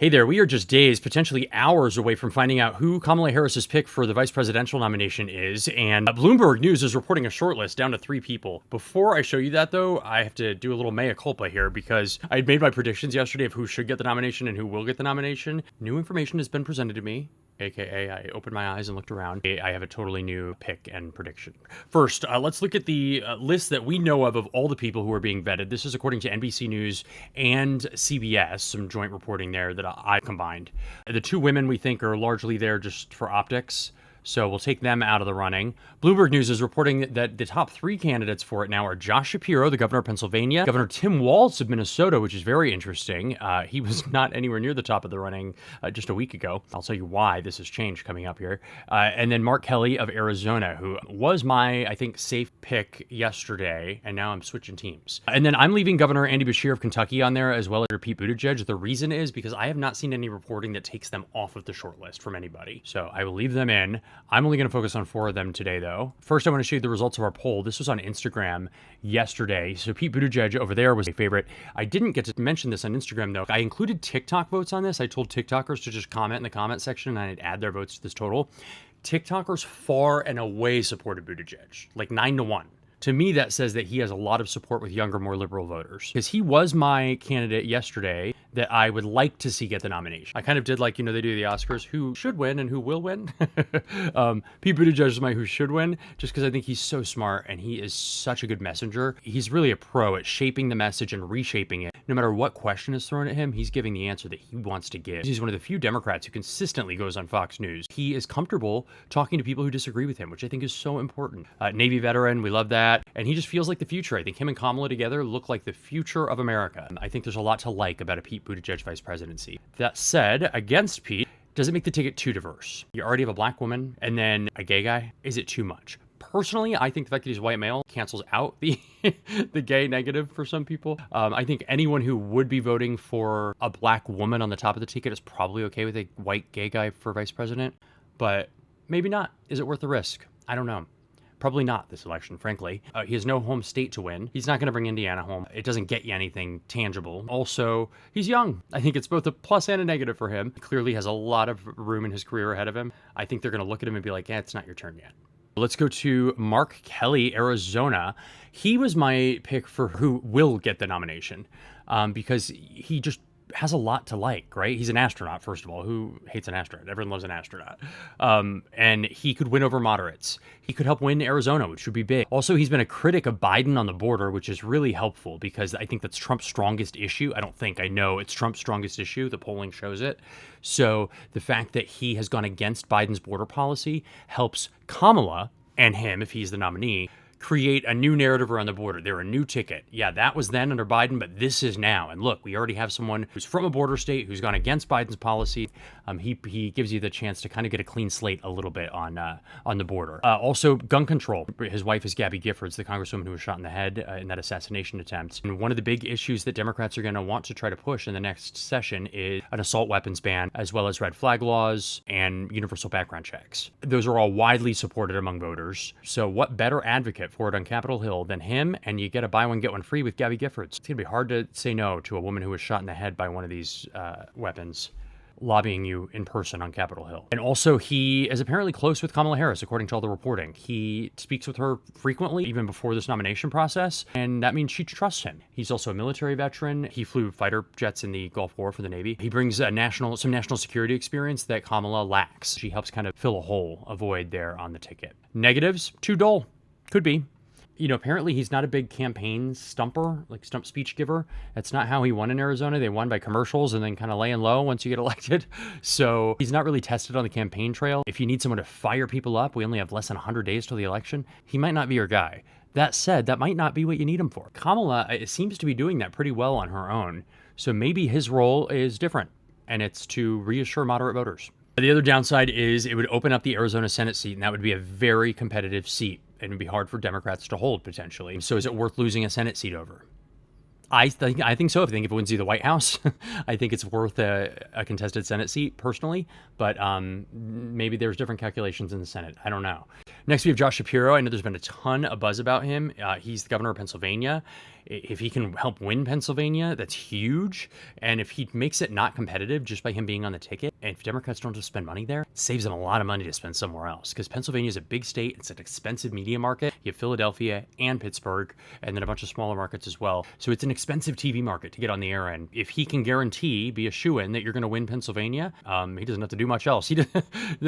Hey there, we are just days, potentially hours away from finding out who Kamala Harris's pick for the vice presidential nomination is, and Bloomberg News is reporting a shortlist down to 3 people. Before I show you that, though, I have to do a little mea culpa here because I had made my predictions yesterday of who should get the nomination and who will get the nomination. New information has been presented to me. AKA, I opened my eyes and looked around. I have a totally new pick and prediction. First, let's look at the list that we know of all the people who are being vetted. This is according to NBC News and CBS, some joint reporting there that I combined. The 2 women we think are largely there just for optics, so we'll take them out of the running. Bloomberg News is reporting that the top 3 candidates for it now are Josh Shapiro, the governor of Pennsylvania, Governor Tim Waltz of Minnesota, which is very interesting. He was not anywhere near the top of the running just a week ago. I'll tell you why this has changed coming up here. And then Mark Kelly of Arizona, who was my, I think, safe pick yesterday, and now I'm switching teams. And then I'm leaving Governor Andy Beshear of Kentucky on there, as well as Pete Buttigieg. The reason is because I have not seen any reporting that takes them off of the short list from anybody. So I will leave them in. I'm only going to focus on 4 of them today, though. First, I want to show you the results of our poll. This was on Instagram yesterday. So Pete Buttigieg over there was a favorite. I didn't get to mention this on Instagram, though. I included TikTok votes on this. I told TikTokers to just comment in the comment section, and I'd add their votes to this total. TikTokers far and away supported Buttigieg, like 9-1. To me, that says that he has a lot of support with younger, more liberal voters. Because he was my candidate yesterday that I would like to see get the nomination. I kind of did like, they do the Oscars, who should win and who will win. Pete Buttigieg is my who should win, just because I think he's so smart and he is such a good messenger. He's really a pro at shaping the message and reshaping it. No matter what question is thrown at him, he's giving the answer that he wants to give. He's one of the few Democrats who consistently goes on Fox News. He is comfortable talking to people who disagree with him, which I think is so important. Navy veteran, we love that. And he just feels like the future. I think him and Kamala together look like the future of America. I think there's a lot to like about a Pete Buttigieg vice presidency. That said, against Pete, does it make the ticket too diverse? You already have a black woman and then a gay guy. Is it too much? Personally, I think the fact that he's white male cancels out the the gay negative for some people. I think anyone who would be voting for a black woman on the top of the ticket is probably okay with a white gay guy for vice president, but maybe not. Is it worth the risk? I don't know. Probably not this election, frankly. He has no home state to win. He's not going to bring Indiana home. It doesn't get you anything tangible. Also, he's young. I think it's both a plus and a negative for him. He clearly has a lot of room in his career ahead of him. I think they're going to look at him and be like, it's not your turn yet. Let's go to Mark Kelly, Arizona. He was my pick for who will get the nomination because he just has a lot to like, right? He's an astronaut, first of all. Who hates an astronaut? Everyone loves an astronaut. And he could win over moderates. He could help win Arizona, which would be big. Also, he's been a critic of Biden on the border, which is really helpful because I think that's Trump's strongest issue. I know it's Trump's strongest issue. The polling shows it. So the fact that he has gone against Biden's border policy helps Kamala and him, if he's the nominee, create a new narrative around the border. They're a new ticket. Yeah, that was then under Biden, but this is now. And look, we already have someone who's from a border state who's gone against Biden's policy. He gives you the chance to kind of get a clean slate a little bit on the border. Also, gun control. His wife is Gabby Giffords, the congresswoman who was shot in the head in that assassination attempt. And one of the big issues that Democrats are going to want to try to push in the next session is an assault weapons ban, as well as red flag laws and universal background checks. Those are all widely supported among voters. So what better advocate for it on Capitol Hill than him? And you get a buy one, get one free with Gabby Giffords. It's going to be hard to say no to a woman who was shot in the head by one of these weapons lobbying you in person on Capitol Hill. And also, he is apparently close with Kamala Harris, according to all the reporting. He speaks with her frequently, even before this nomination process, and that means she trusts him. He's also a military veteran. He flew fighter jets in the Gulf War for the Navy. He brings some national security experience that Kamala lacks. She helps kind of fill a void there on the ticket. Negatives, too dull. Could be. Apparently he's not a big campaign stumper, like stump speech giver. That's not how he won in Arizona. They won by commercials and then kind of laying low once you get elected. So he's not really tested on the campaign trail. If you need someone to fire people up, we only have less than 100 days till the election. He might not be your guy. That said, that might not be what you need him for. Kamala seems to be doing that pretty well on her own. So maybe his role is different, and it's to reassure moderate voters. The other downside is it would open up the Arizona Senate seat, and that would be a very competitive seat. It would be hard for Democrats to hold, potentially. So is it worth losing a Senate seat over? I think so. I think if it wins you the White House, I think it's worth a contested Senate seat personally, but maybe there's different calculations in the Senate. I don't know. Next, we have Josh Shapiro. I know there's been a ton of buzz about him. He's the governor of Pennsylvania. If he can help win Pennsylvania, that's huge. And if he makes it not competitive just by him being on the ticket, and if Democrats don't just spend money there, it saves them a lot of money to spend somewhere else. Because Pennsylvania is a big state. It's an expensive media market. You have Philadelphia and Pittsburgh, and then a bunch of smaller markets as well. So it's an expensive TV market to get on the air in. If he can guarantee, be a shoo-in, that you're going to win Pennsylvania, he doesn't have to do much else.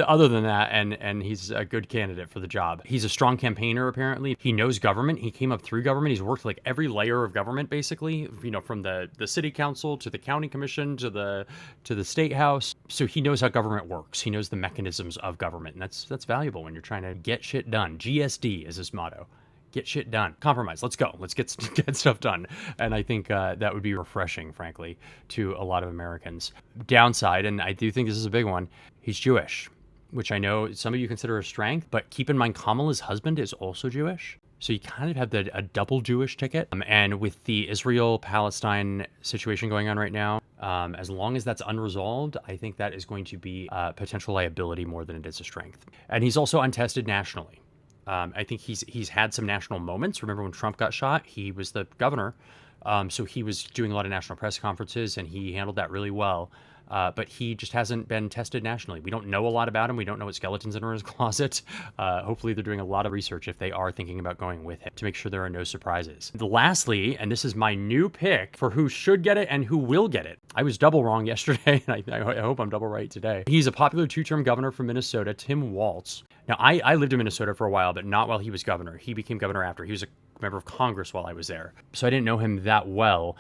Other than that, and he's a good candidate for the job. He's a strong campaigner, apparently. He knows government. He came up through government. He's worked like every layer of government, basically, from the city council to the county commission to the state house. So he knows how government works. He knows the mechanisms of government, and that's valuable when you're trying to get shit done. GSD is his motto. Get shit done. Compromise. Let's go. Let's get stuff done. And I think that would be refreshing, frankly, to a lot of Americans. Downside, and I do think this is a big one, he's Jewish, which I know some of you consider a strength, but keep in mind Kamala's husband is also Jewish. So you kind of have a double Jewish ticket. And with the Israel-Palestine situation going on right now, as long as that's unresolved, I think that is going to be a potential liability more than it is a strength. And he's also untested nationally. I think he's had some national moments. Remember when Trump got shot? He was the governor. So he was doing a lot of national press conferences, and he handled that really well. But he just hasn't been tested nationally. We don't know a lot about him. We don't know what skeletons are in his closet. Hopefully they're doing a lot of research if they are thinking about going with him to make sure there are no surprises. Lastly, and this is my new pick for who should get it and who will get it. I was double wrong yesterday, and I hope I'm double right today. He's a popular two-term governor from Minnesota, Tim Waltz. Now, I lived in Minnesota for a while, but not while he was governor. He became governor after. He was a member of Congress while I was there. So I didn't know him that well.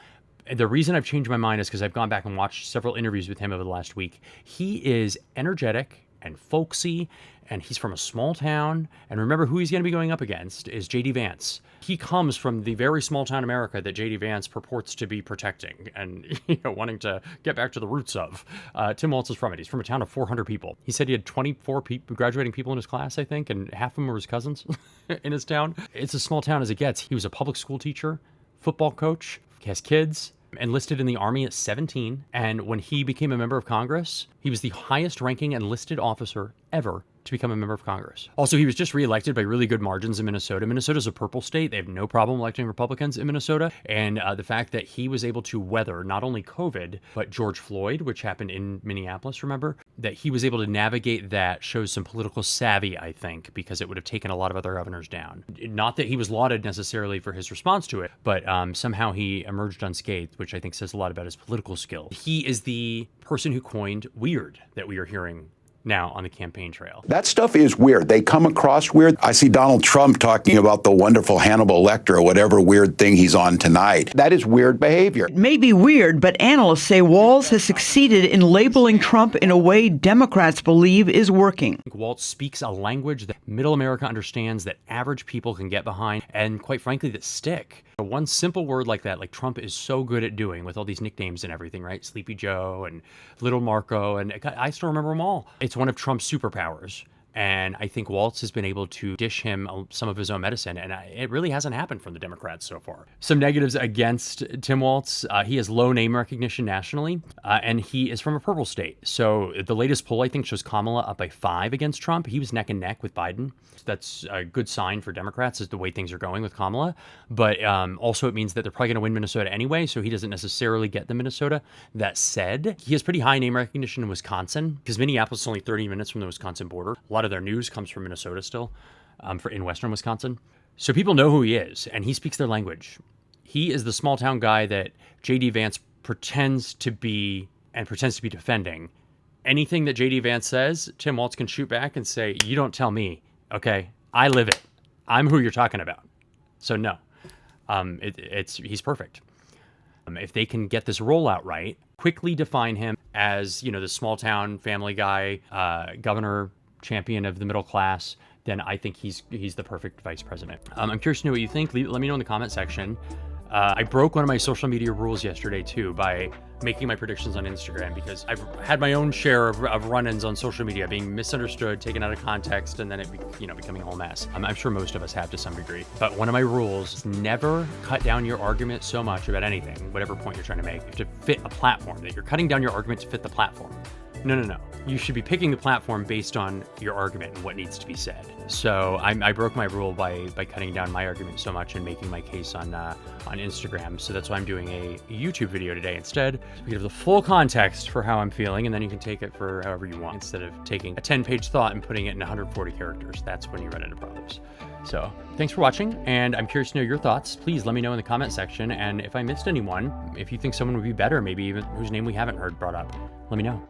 The reason I've changed my mind is because I've gone back and watched several interviews with him over the last week. He is energetic and folksy, and he's from a small town. And remember, who he's going to be going up against is JD Vance. He comes from the very small town America that JD Vance purports to be protecting and wanting to get back to the roots of. Tim Waltz is from it. He's from a town of 400 people. He said he had 24 graduating people in his class, I think, and half of them were his cousins in his town. It's as small town as it gets. He was a public school teacher, football coach, he has kids, enlisted in the Army at 17. And when he became a member of Congress, he was the highest ranking enlisted officer ever to become a member of Congress. Also, he was just reelected by really good margins in Minnesota. Minnesota's a purple state. They have no problem electing Republicans in Minnesota. And the fact that he was able to weather not only COVID, but George Floyd, which happened in Minneapolis, remember? That he was able to navigate that shows some political savvy, I think, because it would have taken a lot of other governors down. Not that he was lauded necessarily for his response to it, but somehow he emerged unscathed, which I think says a lot about his political skill. He is the person who coined weird that we are hearing now on the campaign trail. That stuff is weird. They come across weird. I see Donald Trump talking about the wonderful Hannibal Lecter or whatever weird thing he's on tonight. That is weird behavior. It may be weird, but analysts say Walz has succeeded in labeling Trump in a way Democrats believe is working. Waltz speaks a language that middle America understands, that average people can get behind, and quite frankly, that stick. One simple word like that, like Trump is so good at doing with all these nicknames and everything, right? Sleepy Joe and Little Marco, and I still remember them all. It's one of Trump's superpowers. And I think Waltz has been able to dish him some of his own medicine, and it really hasn't happened from the Democrats so far. Some negatives against Tim Waltz. He has low name recognition nationally, and he is from a purple state. So the latest poll, I think, shows Kamala up by 5 against Trump. He was neck and neck with Biden. That's a good sign for Democrats, is the way things are going with Kamala. But also it means that they're probably going to win Minnesota anyway, so he doesn't necessarily get the Minnesota. That said, he has pretty high name recognition in Wisconsin, because Minneapolis is only 30 minutes from the Wisconsin border. A lot of their news comes from Minnesota still, in western Wisconsin. So people know who he is, and he speaks their language. He is the small town guy that JD Vance pretends to be defending. Anything that JD Vance says, Tim Waltz can shoot back and say, "You don't tell me, okay? I live it. I'm who you're talking about." So no, he's perfect. If they can get this rollout right, quickly define him as, the small town family guy, governor, champion of the middle class, then I think he's the perfect vice president. I'm curious to know what you think. Let me know in the comment section. I broke one of my social media rules yesterday too by making my predictions on Instagram, because I've had my own share of run-ins on social media being misunderstood, taken out of context, and then it becoming a whole mess. I'm sure most of us have to some degree. But one of my rules is never cut down your argument so much about anything, whatever point you're trying to make, to fit a platform, that you're cutting down your argument to fit the platform. No. you should be picking the platform based on your argument and what needs to be said. So I broke my rule by cutting down my argument so much and making my case on Instagram. So that's why I'm doing a YouTube video today instead, to give the full context for how I'm feeling, and then you can take it for however you want, instead of taking a 10-page thought and putting it in 140 characters. That's when you run into problems. So thanks for watching, and I'm curious to know your thoughts. Please let me know in the comment section, and if I missed anyone, if you think someone would be better, maybe even whose name we haven't heard brought up, let me know.